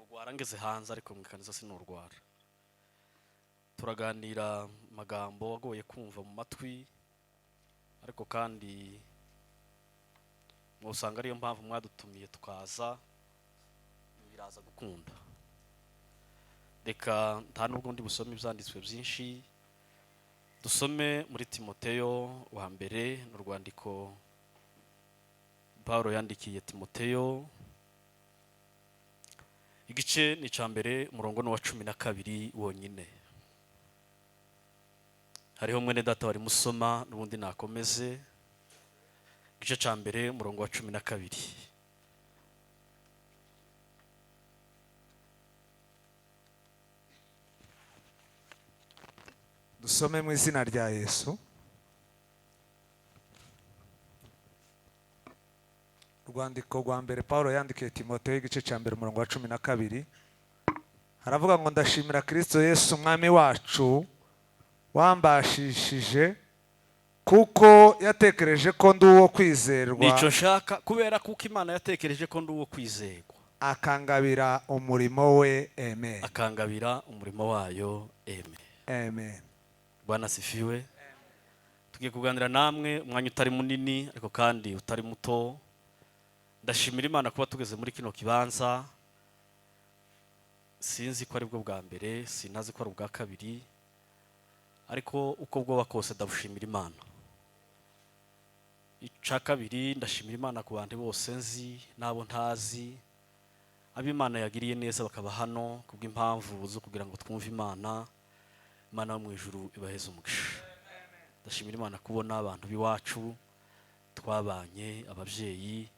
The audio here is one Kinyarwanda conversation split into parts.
ndarwara ngeze hanze ariko mwikaniza sinurwara. Turaganira magambo wagoye kumva mu matwi ariko kandi musanga ariyo mpamvu mwadutumiye tukaza biraza gukunda. Reka nta nubwo ndi busome ibyanditswe byinshi, dusome muri Timoteyo wa mbere n'urwandiko Paulo yandikiye Timoteyo, igice ni ca mbere murongo no wa 12 wonyine. Hariho mwene data wari musoma n'ubundi nakomeze. Igice ca mbere murongo wa 12. Dusome mu izina rya Yesu. Urwandiko rwa mbere Paulo yandikiye Timoteyo igice ca mbere umurongo wa 12. Haravuga ngo ndashimira Kristo Yesu umwami wacu wambashishije kuko yatekereje ko ndi uwo kwizerwa. Nico nshaka kubera kuko Imana yatekereje ko ndi uwo kwizerwa. Akangabira umurimo we. Amen. Akangabira umurimo wayo. Amen. Amen. Bwana sifiwe. Tugiye kuganira namwe umwanya utari munini ariko kandi utari muto. Ndashimira Imana kuba tugeze muri kino kibanza. Sinzi ko ari bwo bwa mbere, sinazi ko ari ubwa kabiri, ariko uko bwo bakose ndabushimira Imana. Ica kabiri ndashimira Imana ku bantu bose nzi nabo ntazi, ab'Imana yagiriye neza bakaba hano kubw'impamvu zo kugira ngo twumve Imana. Imana yo mu ijuru ibaheze umugisha. Ndashimira Imana kubona abantu biwacu twabanye, abavyeyi,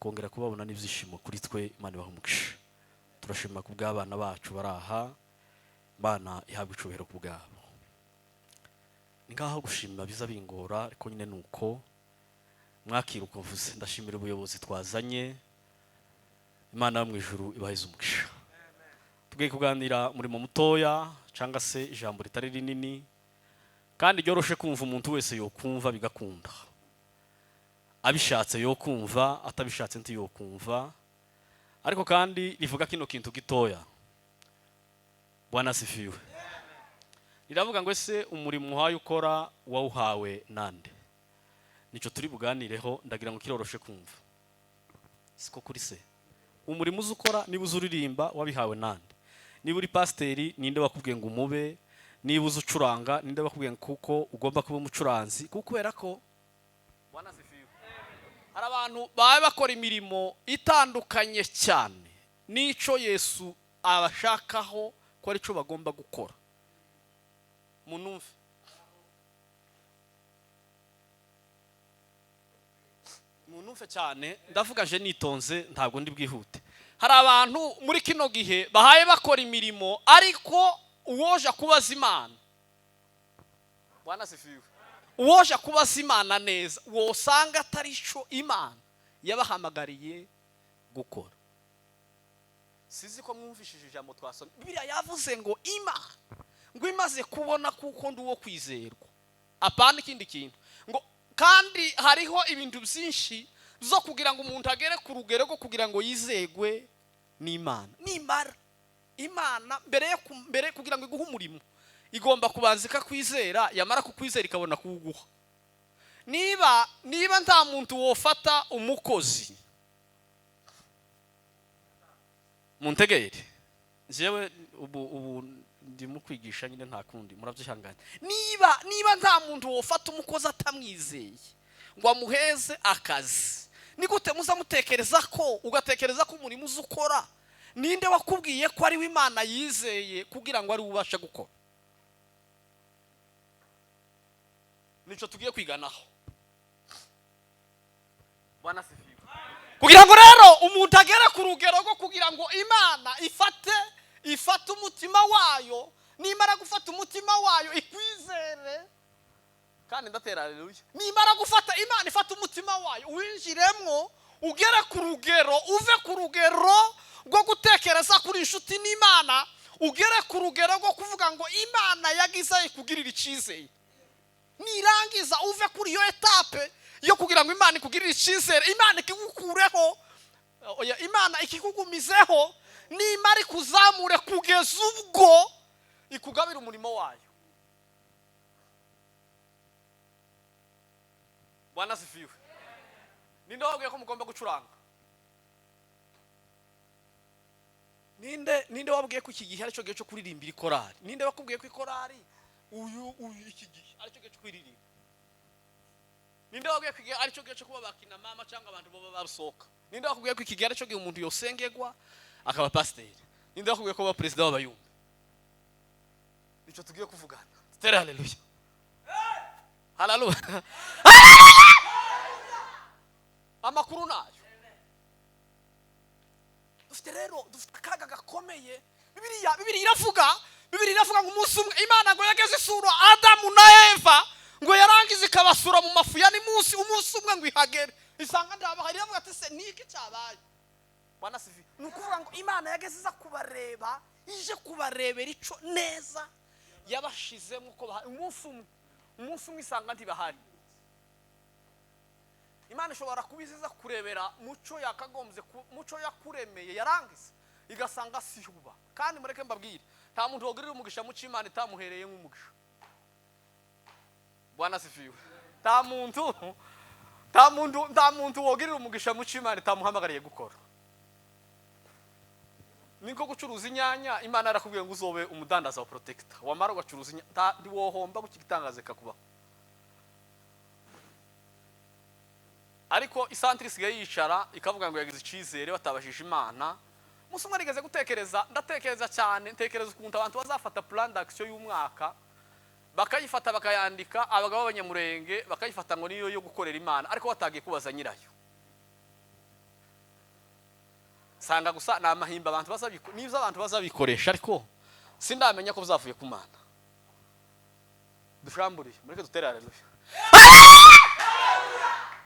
kongera kubabona n'ivyishimo kuri twe. Imana ibahe umugisha. Turashima ku bw'abana bacu baraha, Imana ihabwe icubahiro ku bwabo. Ngaho gushima biza bingora ariko nyine nuko mwakira uko mvuze. Ndashimira ubuyobozi twazanye, Imana yo mu ijuru ibaheze umugisha. Tugiye kuganira umurimo mutoya cyangwa se ijambo ritari rinini kandi ryoroshe kumva umuntu wese yo kumva bigakunda. Abishatse yo kumva, atabishatse nti yo kumva, ariko kandi rivuga kino kintu gitoya. Bwana sifiwe. Riravuga ngo ese umurimo uhaye ukora wawuhawe nande? Nico turi buganireho, ndagira ngo kiroroshe kumva. Siko kuri se. Umurimo uzukora niba uzuririmba wabihawe nande? Niba uri pasteri ninde wakubwiye ngo umube? Niba uzucuranga ninde wakubwiye kuko ugomba kuba umucuranzi? Kubera ko Bwana sifiwe. Hari abantu babe bakora imirimo itandukanye cyane nico Yesu abashakaho ko ari cyo bagomba gukora. Munumve. Munumve cyane, ndavuga je nitonze ntabwo ndi bwihute. Hari abantu muri kino gihe bahaye bakora imirimo ariko uwoja kubaza Imana. Bwana sifiwe. Uwoja kubaza Imana neza wosanga atari cyo Imana yabahamagariye gukora. Sizi ko mwumvishije ijambo twasomye. Bibiliya yavuze ngo Imana ngo imaze kubona kuko ndi uwo kwizerwa. Apana ikindi kintu. Ngo kandi hariho ibintu byinshi zo kugira ngo umuntu agere ku rugero rwo kugira ngo yizegwe n'Imana. Nimara Imana mbere kugira ngo iguhe umurimo igomba kubanzika kwizera, yamara kukwizera ikabona kuguha. Niba nta muntu wofata umukozi muntegere. Jewe ubu ndi mu kwigisha nyine nta kundi murabyihanganye. Niba nta muntu wofata umukozi atamwizeye ngo amuheze akazi, ni gute muzamutekereza ko ugatekereza ko umurimo uzukora ninde wakubwiye ko ari w'Imana yizeye kugira ngo ari ubasha gukora? Nico tugiye kwiganaho. Bwana sifiwe. Kugira ngo rero umuntu agere ku rugero rwo kugira ngo Imana ifate umutima wayo, nimara gufata umutima wayo ikwizere kandi ndatera haleluya. Nimara gufata Imana ifata umutima wayo winjiremwo, ugere ku rugero, uve ku rugero rwo gutekereza kuri inshuti n'Imana, ugere ku rugero rwo kuvuga ngo Imana yagize ikugirira icizere. Nirangiza uve kuri yo etape yo kugira ngo Imana ikugirire icizere, Imana ikigukureho, Imana ikikugumizeho, nimara ikuzamure kugeza ubwo ikugabira umurimo wayo. Bwana sifiwe. Ninde wabwiye ko mugomba gucuranga? Ninde wabwiye ko iki gihe ari cyo gihe cyo kuririmbira ikorari? Ninde wakubwiye ko ikorari uyu iki gihe ari cyo gihe cyo kuririmba? Ninde wabwiye ko iki gihe ari cyo gihe cyo kuba bakina mama cyangwa abantu baba barusoka? Ninde wakubwiye ko iki gihe ari cyo gihe umuntu yosengegwa akaba pasiteri? Ninde wakubwiye ko aba perezida w'abayumbi? Nicyo tugiye kuvugana. Tere haleluya. Haleluya. Amakuru nayo. Dufite rero dufite akaga gakomeye. Bibiliya iravuga ngo umunsi umwe Imana ngo yageze isura Adamu na Eva ngo yarangiza ikabasura mu mafu ya umunsi umwe ngo ihagere. Isanga ndabahari iravuga ati se niki cyabaye? Bwana sifi. Nukuvuga ngo Imana yageze iza kubareba, ije kubarebera ico neza yabashizemo uko umunsi umwe isanga ntibahari. Imana ishobora kubiziza kurebera muco yakagombye muco yakuremeye yarangiza igasanga sihuba. Kandi mureke mbabwire nta muntu wogirira umugisha mu Imana itamuhereye nk'umugisha. Bwana sifiwe. Nta muntu wogirira umugisha mu Imana itamuhamagariye gukora. Niko gucuruza inyanya Imana yarakubwiye ngo uzobe umudandaza wa protector. Wamara ugacuruza inyanya ndi wohomba gukigitangaze kakuba. Ariko isantiri isigaye yicara ikavuga ngo yagize icizere batabashije Imana. Musi umwe rigeze gutekereza, ndatekereza cyane, ntekereza ukuntu abantu bazafata plan d'action y'umwaka bakayifata bakayandika, abagabo b'abanyamurenge bakayifata ngo niyo yo gukorera Imana, ariko batagiye kubaza nyirayo. Sanga gusa na amahimba abantu nizo abantu bazabikoresha, ariko sindamenya ko bizavuye ku Mana. Dushamburiye mureke dutere haleluya.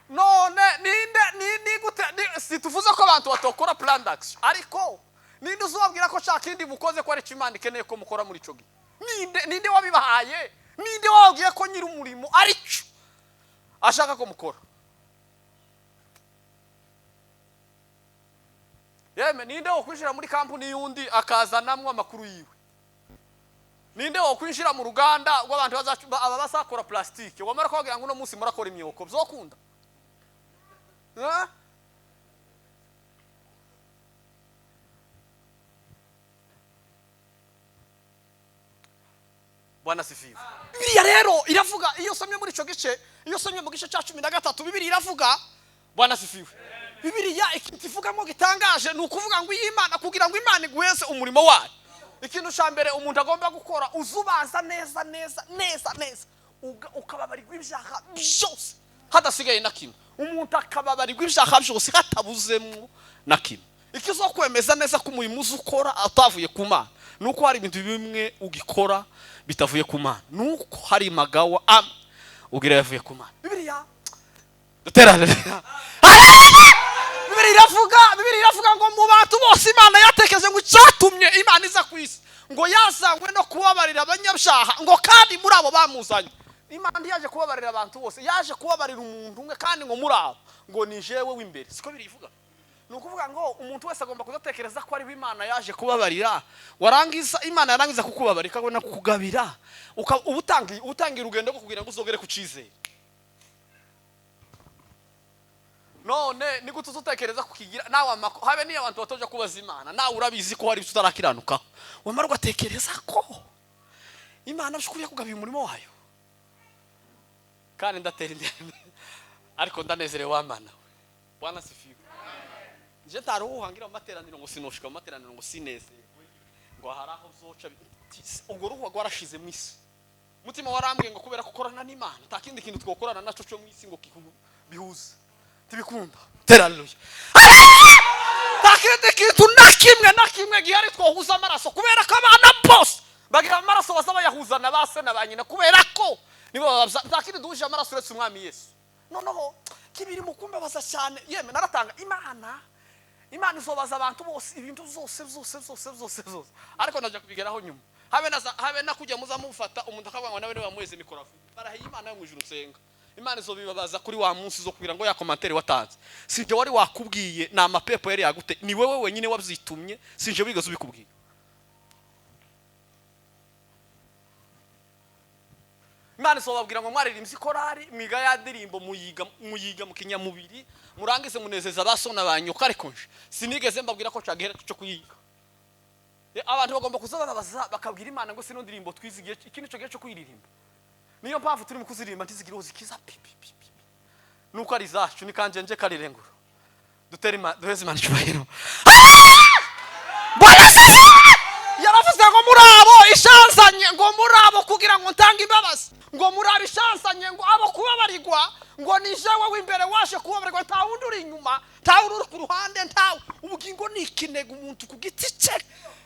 None ninde gute situvuze ko abantu batokora plan d'action, ariko ninde uzobabwira ko cyakindi mukoze ko ari Imana ikeneye ko mukora muri ico gihe? Ninde wabibahaye? Ninde wabwiye ko nyiri umurimo ari cyo ashaka ko mukora? Yeme ninde wo kwinjira muri kampani yundi akazanamwe amakuru yiwe? Ninde wo kwinjira mu ruganda rw'abantu bazakora plastique wamara kwagira ngo no munsi murakora imyoko bizokunda? Bwana sifiwe. Bibiliya rero iravuga iyo somye muri ico gice, iyo somye mu gice cya 13 Bibiliya iravuga Bwana sifiwe. Bibiliya ikivugamo gitangaje ni ukuvuga ngo Imana kugira ngo Imana iguheze umurimo wayo. Ikintu cya mbere umuntu agomba gukora uzubanza neza ukababarirwa ibyaha byose hadasigaye na kimwe. Umuntu akababarirwa ibyaha byose hatabuzemo na kimwe. Ikizokwemeza neza ko umurimo uzukora atavuye ku Mana nuko hari ibintu bimwe ugikora bitavuye ku Mana, nuko hari magawa ugira yavuye ku Mana. Bibiliya duterane. Bibiliya iravuga ngo mu bantu bose Imana yatekereje ngo cyatumye Imana iza ku isi ngo yazangwe no kubabarira abanyabyaha, ngo kandi muri abo bamuzanye. Imana yaje kubabarira abantu bose, yaje kubabarira umuntu umwe kandi ngo muri abo ngo ni jewe w'imbere. Siko birivuga. Nukuvuga ngo umuntu wese agomba kuzatekereza ko ari Imana yaje kubabarira, warangiza Imana yarangiza kukubabarika ngo nakugabira ubutangira urugendo rwo kugira ngo uzogere ku cizere. None niko tuzotekereza kukigira nawe habe niyo abantu batoje kubaza Imana, nawe urabizi ko hari tutarakiranuka, wamara ugatekereza ko Imana ashukuriye kugabira umurimo wayo. Kandi ndatera indembe ariko ndanezerewe w'Imana. Bwana sifiwe. Je taruhangira mu materaniro ngo sinoshika mu materaniro ngo sinezerwe ngo haraho zoca ubwo ruhu rwarashize mu isi. Mutima warambwiye ngo kubera ko korana n'Imana takindi kintu twokorana naco cyo mu isi ngo bihuza tibikunda. Haleluya. Takindi kintu na kimwe gihari twohuza amaraso kubera ko abana bose bagira amaraso basaba yahuzana base nabanyina kubera ko nibo takindi duhuje amaraso uretse umwami Yesu. Noneho kibiri mukumbe basa cyane yeme naratanga Imana izobaza abantu bose ibintu zose ariko naje kubigeraho nyuma habe na kujya muzamufata umuntu akavuga ngo nawe bamuheze mikrofone barahiye Imana yo mu ijuru nsenga Imana izobibabaza kuri wa munsi zo kugira ngo ya commentaire watanze sinje wari wakubwiye na amapepo yari yagute ni wewe wenyine wabyitumye sinje wigaze ubikubwiye. Imana isobabwira ngo mwaririmbye korari mwiga ya ndirimbo muyiga mu kinyamubiri murangize munezeza abasona banyoka ariko nje sinigeze mbabwira ko cagera cyo kuyiga. Abantu bagomba kuzababaza bakabwira Imana ngo sino ndirimbo twizigiye ikindi cyo gihe cyo kuyiririmba. Niyo mpamvu turi mu kuzirimba ntizigira zikiza nuko ari zacu ni kanjenje karirenguro duheze Imana cyubahiro. Yaravuze ngo murabo ishansanye ngo murabo kugira ngo ntange imbabazi ngo murabo ishansanye ngo abo kubabarirwa ngo ni jewe w'imbere washe kubabarirwa nta wundi uri inyuma nta uri ku ruhande nta ubugingo ni ikinega umuntu ku giti cye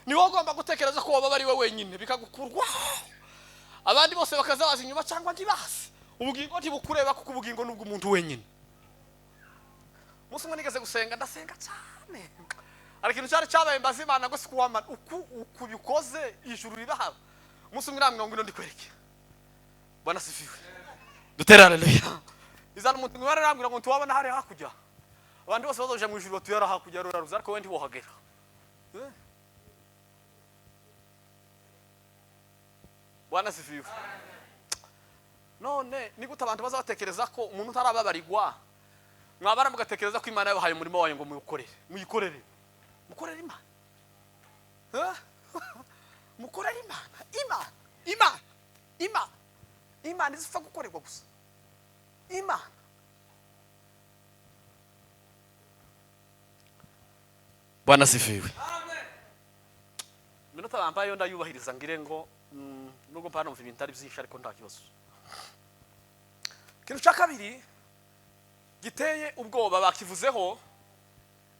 ni wowe ugomba gutekereza ko wababari we wenyine bikagukurwa abandi bose bakazabaza inyuma cyangwa ntibazi ubugingo ntibukureba kuko ubugingo nubwo umuntu wenyine. Musi mwe nigeze gusenga ndasenga cyane ariko ikintu cyari cyabaye mbaza Imana ngo sikuwamana uku bikoze ijuru ribahaba. Musi mwe namwe ngo ndikwereke Bwana sifiwe dutera haleluya. Izana umuntu ngwara rambira ngo tuwabona hari hakujya abandi bose bazoje mu ijuru batuyara hakujya ruraruza ariko wendi bohagera. Bwana sifiwe. None nigute abantu bazabatekereza ko umuntu utarababarirwa mwabara mugatekereza ko Imana yabahaye umurimo wayo ngo muyikorere Imana. Mukorere Imana izipfa gukorerwa gusa Imana. Bwana sifiwe. Amen. Minota bambaye ndayubahiriza ngire ngo nubwo mpano mvuga ibintu ari byinshi ariko nta kibazo. Kintu cya kabiri giteye ubwoba bakivuzeho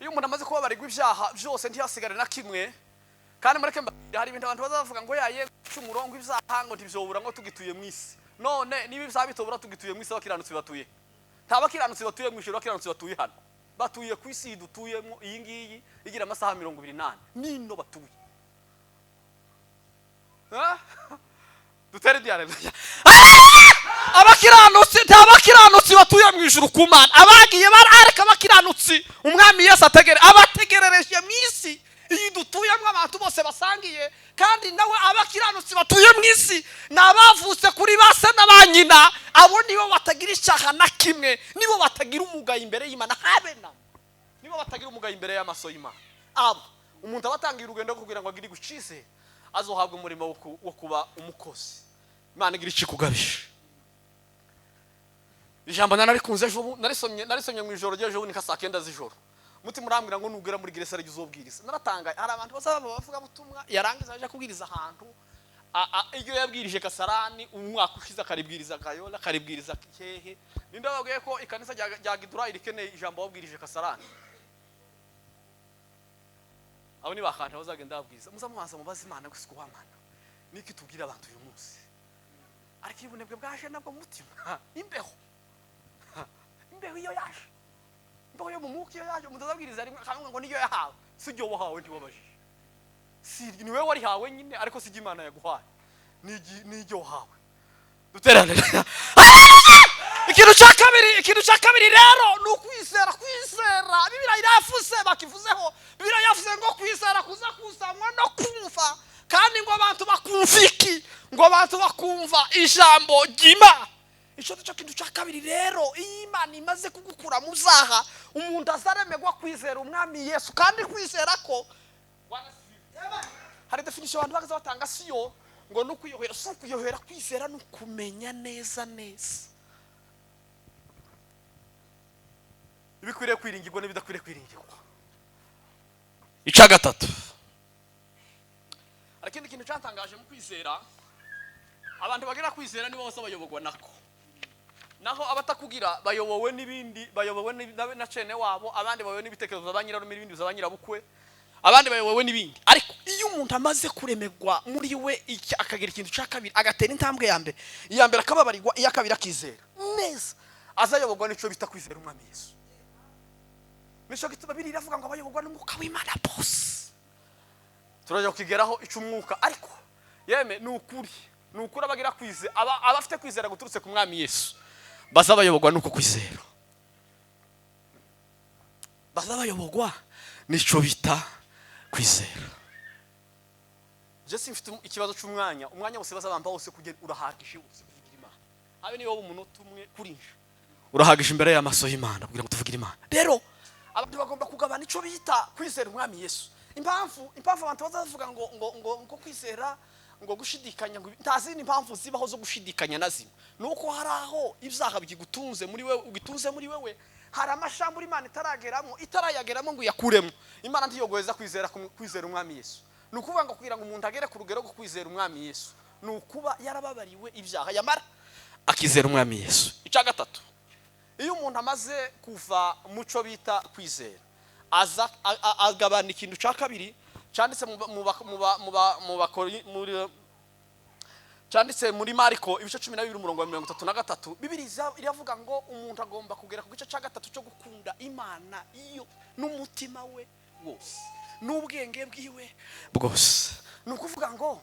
iyo umuntu amaze kubabarirwa ibyaha byose ntiyasigare na kimwe kandi mureke hari ibintu abantu bazavuga ngo yaye cyumurongo ibyaha ngo ntibyobura ngo tugituye mu isi. None niba ibyaha bitobura tugituye mu isi abakiranutsi batuye nta bakiranutsi batuye mu ijuru abakiranutsi batuye hano batuye ku isi dutuyemo iyi ngiyi igira amasaha 28 nino batuye. Dutere diare abakiranutsi batuye mu ijuru ku Mana abagiye barareka abakiranutsi umwami Yesu abategerereje mu isi iyi dutuyemo abantu bose basangiye kandi nawe abakiranutsi batuye mu isi nabavutse kuri base n'abanyina abo nibo batagira icyaha na kimwe nibo batagira umugayo imbere y'Imana habe na nibo batagira umugayo imbere y'amaso y'Imana. Abo umuntu abatangira urugendo kugira ngo agire gucize azohabwa umurimo wo kuba umukozi Imana igira ikikugabisha. Ijambo narikunze ejo narisomye mu ijoro ry'ejo ni saa 9 z'ijoro mutima urambwira ngo nugera muri Gereza uzobwiriza. Naratanga hari abantu bazaba bavuga butumwa yarangiza aje kubwiriza ahantu iyo yabwirije Kasarani umwaka ushize akaribwiriza Kayola akaribwiriza Kihehe ninde babwiye ko ikanisa rya Gidura irikeneye ijambo wabwirije Kasarani abo ni bakanta bazagenda babwiza muzamuhanza mubaza Imana gusiku wamana niki tubwira abantu uyu munsi ariko ibunebwe bwaje nabwo mutima imbeho iyo yaje imbeho yo mu muki yo yaje umuntu azabwiriza rimwe akamwe ngo niyo yahawe sijyo wahawe ntiwabajije si ni wewe wari hawe nyine ariko sijya Imana yaguhaye nijyo wahawe duterane. Ikintu cya kabiri rero nukwizera Bibiliya iravuze bakivuzeho Bibiliya yavuze ngo kwizera kuza kusamwa no kumva kandi ngo abantu bakumviki ngo abantu bakumva ijambo ry'Imana. Ico cyo kintu cya kabiri rero Imana imaze kugukura mu zaha umuntu azaremegwa kwizera umwami Yesu kandi kwizera ko hari definition abantu bagaza batanga siyo ngo nukuyohera so kuyohera kwizera nukumenya neza ibikwiriye kwiringirwa n'ibidakwiriye kwiringirwa. Ica gatatu arakindi kintu cyantangaje mu kwizera abantu bagira kwizera nibo bose bayobogwa nako naho abatakugira bayobowe n'ibindi bayobowe na cene wabo abandi bayobowe n'ibitekerezo zabanyirano n'ibindi zabanyirabukwe abandi bayobowe n'ibindi ariko iyo umuntu amaze kuremegwa muri we iki akagira ikintu cya kabiri agatera intambwe ya mbere akababarirwa iya kabiri akizera neza azayobogwa n'ico bita kwizera umwami Yesu. Nisho gituma Bibiliya iravuga ngo abayobogwa n'umwuka w'Imana bose turaje kugeraho icumwuka ariko yeme nukuri abagira kwizera abafite kwizera guturutse ku mwami Yesu bazabayobogwa nuko kwizera, bazabayobogwa nico bita kwizera. Je simfite ikibazo cy'umwanya wose bazabamba hose kugenda urahagije wose kuvugira Imana. Habe niyo umunota umwe kurinja urahagije imbere y'amaso y'Imana kugira ngo tuvugire Imana. Rero abantu bagomba kugabana ico bita kwizera umwami Yesu. Impamvu abantu bazavuga ngo kwizera ngo gushidikanya ngo ntazindi impamvu zibaho zo gushidikanya nazimwe. Nuko haraho ibyaha bigigutunze muri wewe, ugitunze muri wewe, hari amashambura Imana itarayageramo ngo yakuremo. Imana ntiyogoheza kwizera umwami Yesu. Nukuvuga ngo kugira ngo umuntu agere ku rugero rwo kwizera umwami Yesu nukuba yarababariwe ibyaha yamara akizera umwami Yesu. Icya gatatu, iyo umuntu amaze kuva muco bita kwizera aza agabana ikintu cya kabiri cyanditse cyanditse muri Mariko ibice 12:33. Bibiliya iravuga ngo umuntu agomba kugera ku gice cya gatatu cyo gukunda Imana iyo n'umutima we wose n'ubwenge bwiwe bwose. Nukuvuga ngo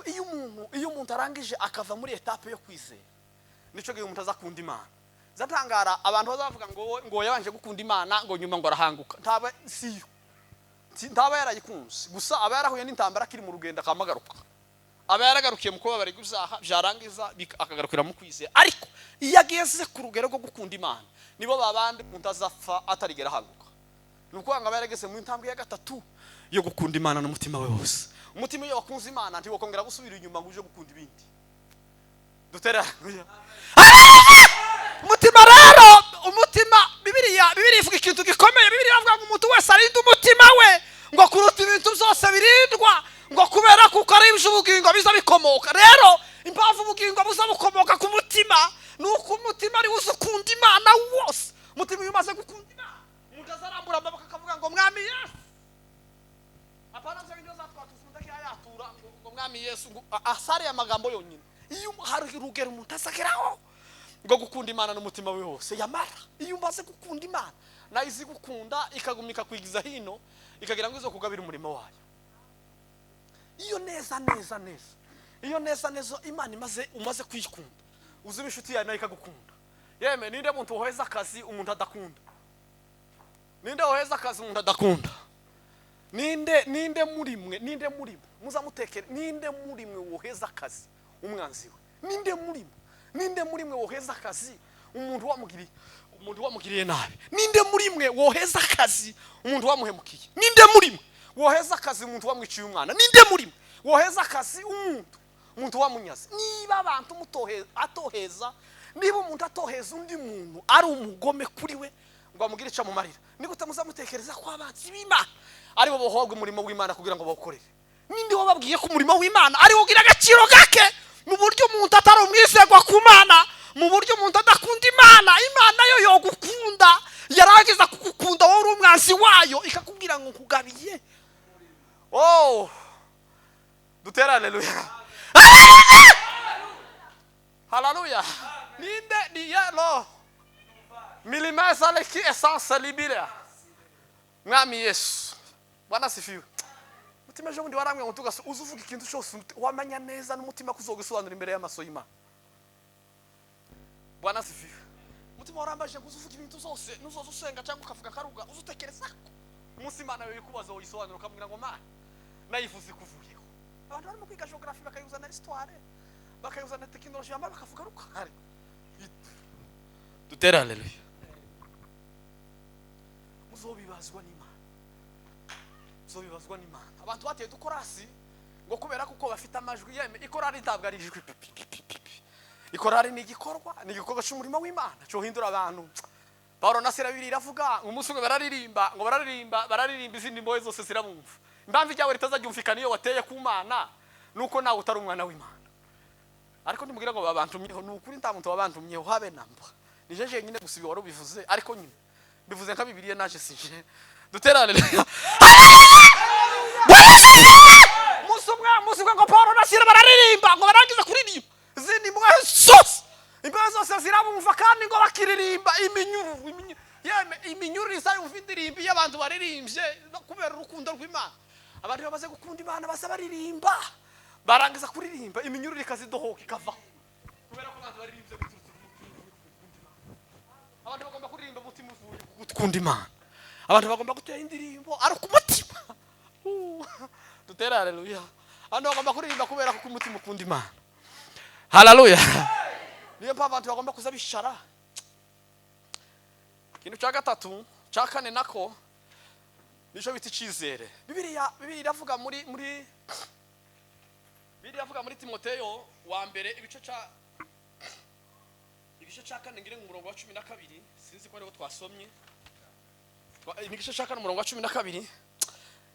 iyo umuntu arangije akava muri etape yo kwizera, nico gihe umuntu azakunda Imana. Zatangara abantu bazavuga ngo yabanje gukunda Imana ngo nyuma ngo arahanguka. Ntaba yarayikunze gusa aba yarahuye n'intambara kiri mu rugendo akamagaruka, aba yaragarukiye mu kubabara ibyaha byarangiza akagarukira mu kwizera. Ariko iyo ageze ku rugero rwo gukunda Imana nibo babandi umuntu azapfa atarigera ahanguka. Nuko anga barageze mu ntambwe ya gatatu yo gukunda Imana n'umutima we wose. Umutima iyo wakunze Imana ntiwokongera gusubira inyuma ngo uje gukunda ibindi. Dutera umutima rero, umutima Bibiliya ivuga ikintu gikomeye. Bibiliya ivuga ngo umuntu wese arinda umutima we ngo kuruta ibintu byose birindwa, ngo kubera kuko ari iby'ubugingo biza bikomoka. Rero impamvu ubugingo buza bukomoka ku mutima nuko umutima ari wose ukunda Imana wose. Umutima iyo umaze gukunda Imana mutazarambura amaboko akavuga ngo mwami Yesu, apana byo ndio zatwatuzunda yatura ngo mwami Yesu ngo asari amagambo yonyine. Iyo hari urugero mutazageraho ngo gukunda Imana n'umutima we wose yamara. Iyo umaze gukunda Imana na izi gukunda ikagumika kwigiza hino ikagira ngo izo kugabira umurimo wayo. Iyo neza Imana umaze kwikunda uzi bishuti yawe nayo ikagukunda. Yeme ninde muntu woheza akazi umuntu adakunda? Ninde woheza akazi umuntu adakunda? Ninde muri mwe muzamutekere, ninde muri mwe woheza akazi umwanzi we? Ninde muri mwe woheza akazi umuntu wamugiriye nabi? Ninde muri mwe woheza akazi umuntu wamuhemukiye? Ninde muri mwe woheza akazi umuntu wamwiciye umwana? Ninde muri mwe woheza akazi umuntu wamunyaze? Niba abantu atoheza, niba umuntu atoheza undi muntu ari umugome kuri we ngo amugire ica mu marira, nigute muzamutekereza ko abanzi b'Imana ari bo bohogwe umurimo w'Imana kugira ngo bawukorere? Ninde wababwiye ko umurimo w'Imana ari ugira agaciro gake mu buryo umuntu atari umwisegwa ku Mana, mu buryo umuntu adakunda Imana? Imana yo yogukunda, yarageza kugukunda wowe uri umwanzi wayo ikakubwira ngo nkugabiye. Dutera haleluya. Haleluya. Ninde diyalo milimeza leki essence libira mwami Yesu. Bwana sifiwe. Mutima je bundi waramwe ngo tugaso uzuvuga ikintu cyose wamanya neza n'umutima kuzogusobanura imbere y'amaso y'Imana. Bwana sifiwe. Mutima warambaje kuzuvuga ibintu zose nuzozusenga cyangwa ukavuga karuga uzutekereza ko umunsi Imana yo yikubaza wo isobanura ukamubwira ngo Mana nayivuze kuvuyeho. Abantu barimo kwiga geography bakayuza na histoire bakayuza na technology yamba bakavuga ruka hari. Dutera haleluya. Muzobibazwa n'Imana. Abantu bateye dukorasi ngo kubera kuko bafite amajwi yeme ikorari ntabwo ari ijwi. Ikorari ni igikorwa cy'umurimo w'Imana cyo hindura abantu. Paulo na Sila biravuga umunsi umwe bararirimba izindi mbohe zose zirabumva. Impamvu ijyawe ritazajyumvikana iyo wateye ku Mana nuko nawe utari umwana w'Imana. Ariko ndimubwira ngo babantumyeho nukuri nta muntu wabantumyeho habe namba. Nije nyine gusibi wari ubivuze ariko nyine bivuze nka Bibiliya naje sije. Dutera haleluya. Musi ngo Paulo na Sila bararirimba ngo barangiza kuririmba izindi mbohe zose. Imbohe zose zirabumva kandi ngo bakiririmba iminyuru isa y'uvindirimbi y'abantu baririmbye kubera urukundo rw'Imana. Abantu bamaze gukunda Imana basa baririmba barangiza kuririmba iminyuru ikazidohoka ikava kubera ko abantu baririmbye biturutse abantu bagomba kuririmba umutima uvuye gukunda Imana. Abantu bagomba gutera indirimbo ari ku mutima. Dutera haleluya. Abantu bagomba kuririmba kubera ko umutima ukunda Imana. Haleluya. Niyo mpamvu abantu bagomba kuza bishara. Ikintu cya gatatu, cya kane nako nico bita icyizere. Bibiliya iravuga muri Timoteyo wa mbere igice cya kane ngire mu murongo wa 12, sinzi ko ariho twasomye. Igice cya kane umurongo wa 12,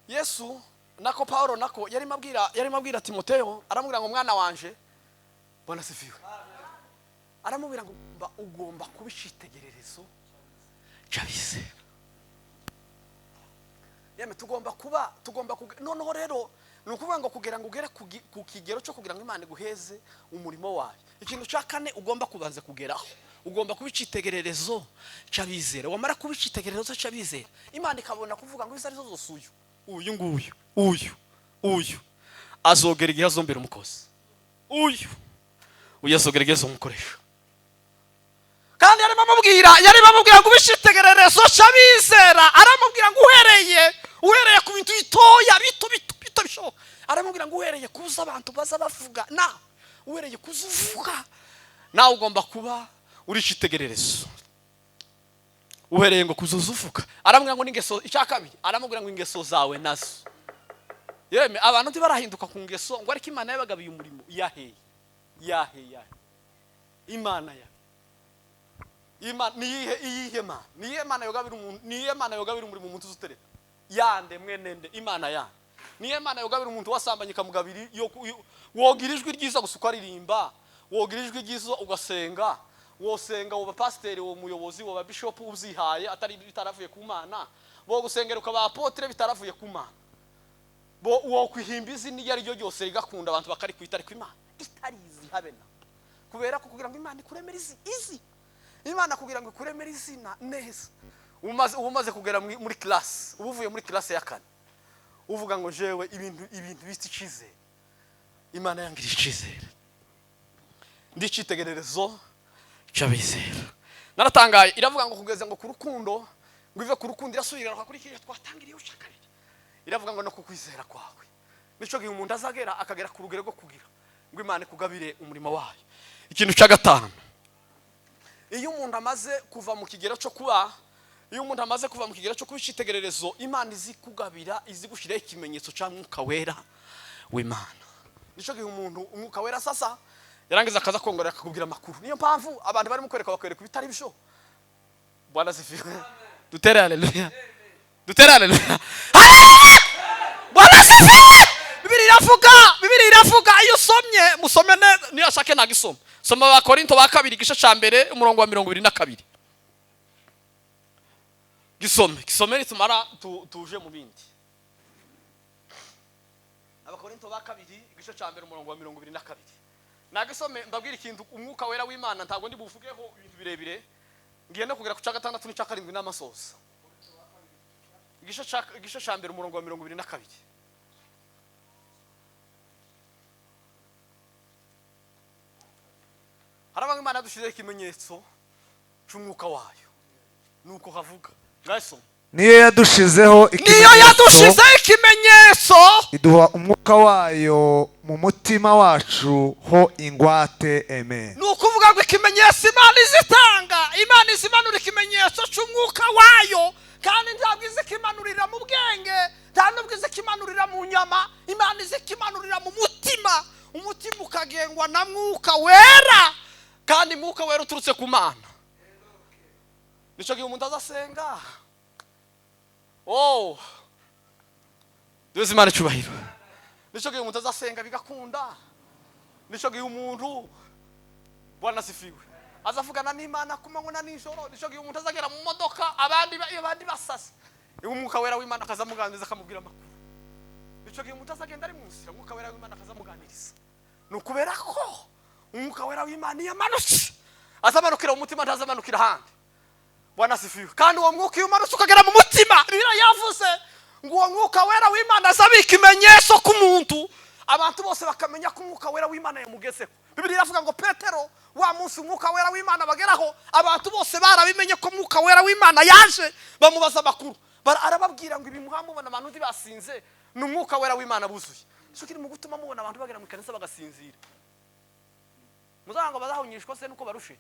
Yesu nako Paulo nako yari mabwira Timoteyo, aramubwira ngo mwana wanje, Bwana sifiwe. Aramubwira ngo ugomba kubishitegererezo cyabise. Yeme tugomba noneho rero nukuvuga ngo kugira ngo ugere ku kigero cyo kugira ngo Imana iguheze umurimo wayo. Ikintu cya kane ugomba kubanza kugeraho. Ugomba kubicitegererezo cyabizera. Wamara kubicitegererezo cyabizera, Imana ikabona kuvuga ngo izari zo zose uyu azogera igihe azombera umukozi. Uyu azogera igihe azomukoresha. Kandi yari bamubwira ngo ubishitegererezo cyabizera. Aramubwira ngo uhereye ku bintu bitoya bito bishoboka. Aramubwira ngo uhereye kuza abantu baza bavuga uhereye kuzuvuga nawe ugomba kuba urishitegererezo. Uhereye ngo kuzuzuvuga. Aramubwira ngo n'ingeso icyakabiri, aramubwira ngo ingeso zawe nazo. Yeme abantu ntibarahinduka ku ngeso ngo ariko Imana yabagabiye umurimo yahe Imana ya Imana niyihe Imana yogabira umuntu, niyihe Imana yogabira umurimo umuntu uzutereka yande mwenende Imana ya niyihe Imana yogabira umuntu wasambanye kamugabiri wogirijwe ryiza gusuka ririmba, wogirijwe ryiza ugasenga, wosenga uba pasteur wo muyobozi wo bishop uzihaye atari bitaravuye ku Mana, bo gusengera ukaba apotre bitaravuye ku Mana, bo wo kwihimbiza ni yari ryo ryose rigakunda abantu bakari kwitari ku Imana itarizi habena, kubera ko kugira ngo Imana ikuremera izi Imana kugira ngo ikuremera izina neza umaze kugera muri class, uvuye muri class ya kane uvuga ngo jewe ibintu bita icizere. Imana yangira icizere ndicitegererezo cyabizera. Naratangaye iravuga ngo kugeza ngo ku rukundo, ngo ive ku rukundo irasubira kuri kije twatangiriye ushakabiri. Iravuga ngo no kukwizera kwawe nico gihe umuntu azagera akagera ku rugero rwo kugira ngo Imana ikugabire umurimo wayo. Ikintu cya gatanu, iyo umuntu amaze kuva mu kigero cyo kubishitegererezo, Imana izikugabira izigushiraho ikimenyetso cya Mwuka Wera w'Imana. Nico gihe Umwuka Wera sasa yarangiza akaza kongora akakubwira amakuru. Niyo mpamvu abantu bari mu kwereka bakwereka bitari bisho. Bwana sifiwe. Dutere haleluya. Bwana sifiwe. Bibiri iravuga iyo musome niyo ashake nagisoma. Soma ba Korinto ba 2 igice cya mbere umurongo wa 22. Gisome nitumara tuje mu bindi. Aba Korinto ba 2 igice cya mbere umurongo wa 22. Nagisome mbabwira ikintu Umwuka Wera w'Imana ntago ndi buvugeho ibintu birebire. Ngiye no kugera ku cya gatandatu n'icya karindwi n'amasoza. Igice cya mbere umurongo wa 22. Harabanga Imana dushizeho ikimenyetso cy'umwuka wayo. Nuko havuga. Ngaso. Niyo yadushizeho ikimenyetso iduha umwuka wayo mu mutima wacu ho ingwate. Amen. Nukuvuga ngo ikimenyetso Imana izitanga, Imana izimanura ikimenyetso cy'umwuka wayo, kandi ntabwo izikimanurira mu bwenge, ntabwo izikimanurira mu nyama, Imana izikimanurira mu mutima. Umutima ukagengwa na Mwuka Wera, kandi Mwuka Wera uturutse ku Mana. Nico gihe umuntu azasenga, Duze Imana cyubahiro. Nico gihe umuntu azasenga bigakunda. Nico gihe umuntu, Bwana sifiwe, azavugana n'Imana kumanywa na nijoro. Nico gihe umuntu azagera mu modoka abandi basasa, Umwuka Wera w'Imana akazamuganiriza akamubwira amakuru. Nico gihe umuntu azagenda ari munsi, Umwuka Wera w'Imana akazamuganiriza. Nukubera ko Umwuka Wera w'Imana yamanutse, azamanukira mu mutima ntazamanukira handi. Bwana sifiwe. Kandi uwo mwuka umanutse ukagera mu mutima, Bibiliya yavuze ngo uwo Mwuka Wera w'Imana azabika ikimenyetso ku muntu, abantu bose bakamenya ko Umwuka Wera w'Imana yamugezeho. Bibiliya iravuga ngo Petero wa munsi umwuka wera w'Imana bageraho abantu bose barabimenye ko umwuka wera w'Imana yaje bamubaza amakuru arababwira ngo ibi muhamubona abantu ndi basinze ni umwuka wera w'Imana buzuye cyo kiri mu gutuma mubona abantu bagera mu kanisa bagasinzira muzanga bazahunyishwa se nuko barushe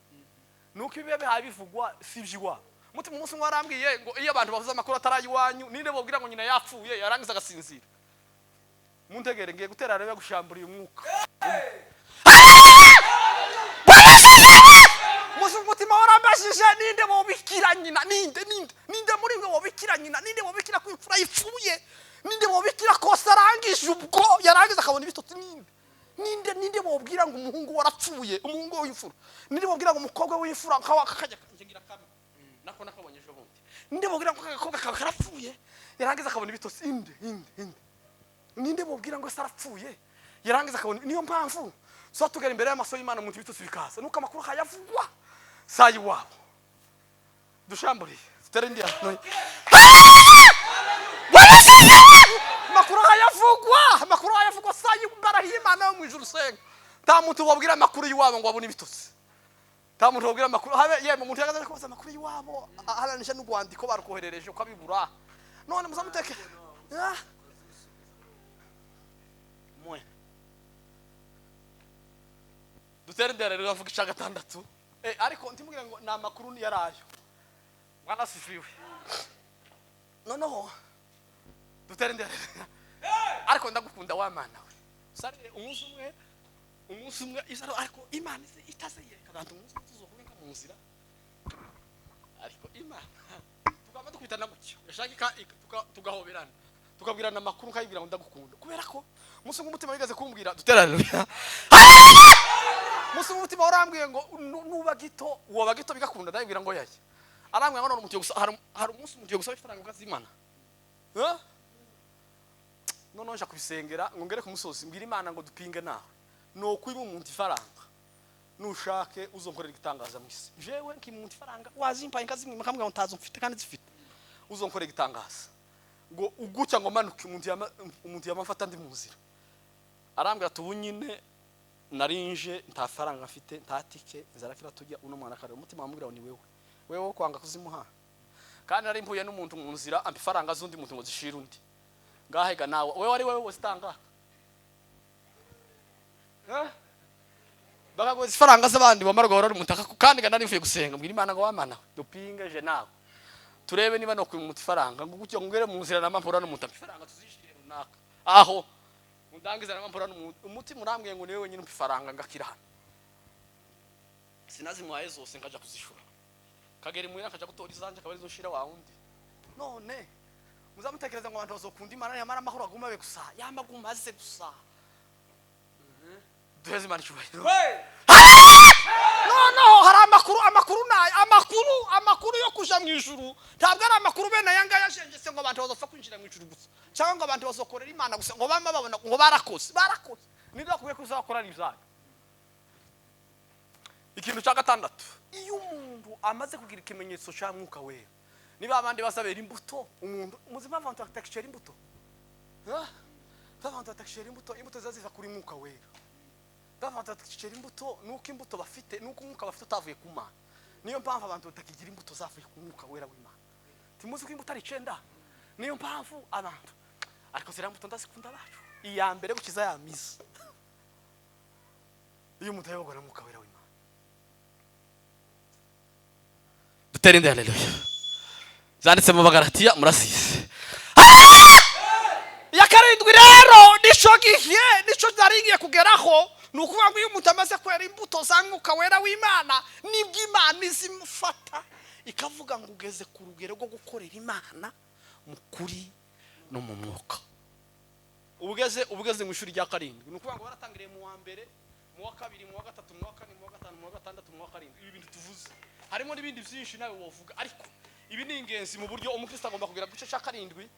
nuko ibibe bihaye bivugwa sivyiwa muti mu munsi mwarambwiye ngo iyo abantu bavuze amakuru atarayi wanyu ninde bobwira ngo nyina yapfuye yarangiza agasinzira muntegere ngiye gutera rero gushambura uyu mwuka musu mutima warambashije ninde bobikira nyina ninde muri ngo bobikira nyina ninde bobikira ku imfura yipfuye ninde bobikira ko sarangije ubwo yarangiza akabona ibitotsi ninde bobwira ngo umuhungu warapfuye umuhungu w'imfura ninde bobwira ngo umukobwa w'imfura kakajya kangira kamwe nako nakabonye ejo bundi ninde bobwira ngo akakobwa karapfuye yarangiza akabona ibitotsi ninde bobwira ngo sarapfuye yarangiza akabona niyo mpamvu so tugera imbere y'amaso y'Imana mu bitotsi bikaza nuko amakuru hayavugwa sayi wabo dushamburiye tutere ndi hano makuru hayavugwa sayi barahiye Imana yo mu ijuru senga ta muntu wabwira amakuru yiwabo ngo abone ibitotsi ta muntu wabwira amakuru habe yemwe umuntu yagaze ko amakuru yiwabo aranisha n'ugwandiko barukoherereje ko abibura none muzamuteke mwe dutere ndere rero avuga ica gatandatu ariko ndimubwira ngo na makuru ni yarayo mwana sifiwe noneho dutere ndere ariko ndagukunda wa Mana we sare umunsi umwe isaro ariko Imana itazeye kagantu umunsi tuzovuga mu nzira ariko Imana tukaba dukwitana gutyo yashaka tugahoberana tukabwirana amakuru kayibwira ngo ndagukunda kubera ko umunsi umutima wigeze kumbwira duterane umunsi umutima warambwiye ngo nuba gito woba gito bigakunda ndabwira ngo yaye arambwiye ngo none umutiyo gusa hari umunsi umutiyo gusa ifaranga ukazimana none nja kubisengera ngo ngere ku musozi mbwira Imana ngo dupinge nawe no kwiba umuntu ifaranga nushake uzonkorera igitangaza mwisi jewe nkimuntu ifaranga wazimpa inkazimwe makambwa ngo ntazo mfite kandi zifite uzonkorera igitangaza ngo ugucya ngo manuke umuntu yamafata ndi mu nzira arambwira tubunyine narinje nta faranga afite nta tike nzarakira tujya uno mwana kare umutima wamubwira ni wewe kwanga kuzimuha kandi nari mpuye n'umuntu mu nzira ampa ifaranga z'undi muntu ngo zishira undi ngahega nawe wewe ari wewe wostanga bagago ifaranga z'abandi bamarwa wari umutaka kandi nari mvuye gusenga mbwira Imana ngo wamana dupinge je nawe turebe niba no kwimuta ifaranga ngo gucyo ngere mu nzira n'amampura n'umuntu ifaranga tuzishire runaka aho undangiza n'amampura n'umutima urambwiye ngo niwe wenyine ifaranga ngakira hano sinazi mwaye zose ngaja kuzishura kagere mu yakaja gutora izanje kabari zoshira wa undi none muzamutekereza ngo abantu bazokunda Imana yamara amahoro aguma be gusa yamaguma aze gusa duheze Imana cyubahiro no hari amakuru yo kuja mu ijuru ntabwo ari amakuru bene yanga yashengese ngo abantu bazopfa kwinjira mu ijuru gusa cyangwa ngo abantu bazokorera Imana gusa ngo bama babona ngo barakoze niba kubiye kuzakorana ibyayo ikintu cya gatandatu iyo umuntu amaze kugira ikimenyetso cya mwuka wera niba abandi basabera imbuto umuntu muzima abantu batakishera imbuto abantu batakishera imbuto zaziva kuri mwuka wera abantu batakishera imbuto nuko imbuto bafite nuko umwuka bafite utavuye ku Mana niyo mpamvu abantu batakigira imbuto zavuye ku mwuka wera w'Imana timuzi ko imbuto ari 9 niyo mpamvu abantu ariko zira imbuto ndazikunda bacu iya mbere gukiza ya mizi iyo umuntu ayobora mwuka wera w'Imana duterinde haleluya zanditse mu Bagalatiya murasize ya karindwi rero nico narigiye kugeraho nukuvuga ngo iyo umuntu amaze kwera imbuto za mwuka wera w'Imana nibwo Imana izimufata ikavuga ngo ugeze ku rugero rwo gukorera Imana mu kuri no mu mwuka ubugeze mu ishuri rya karindwi nukuvuga ngo baratangiriye mu wa mbere mu wa kabiri mu wa gatatu mu wa kane mu wa gatanu mu wa gatandatu mu wa karindwi ibi bintu tuvuze harimo n'ibindi byinshi nawe wovuga ariko ibi ni ingenzi mu buryo umukristo agomba kugira guce cya karindwi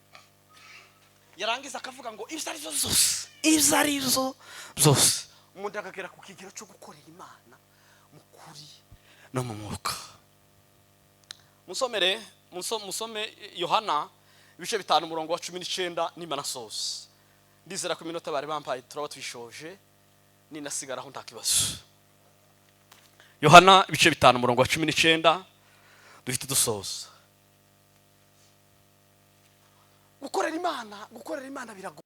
yarangiza akavuga ngo ibyo ari zo zose umuntu akagera ku kigero cyo gukorera Imana mu kuri no mu mwuka musome Yohana ibice 5 umurongo wa 19 n'Imana sose ndizera ko iminota bari bampaye turaba twishoje ninasigaraho nta kibazo Yohana ibice 5 umurongo wa 19 duhita dusoza. gukorera imana biragoye.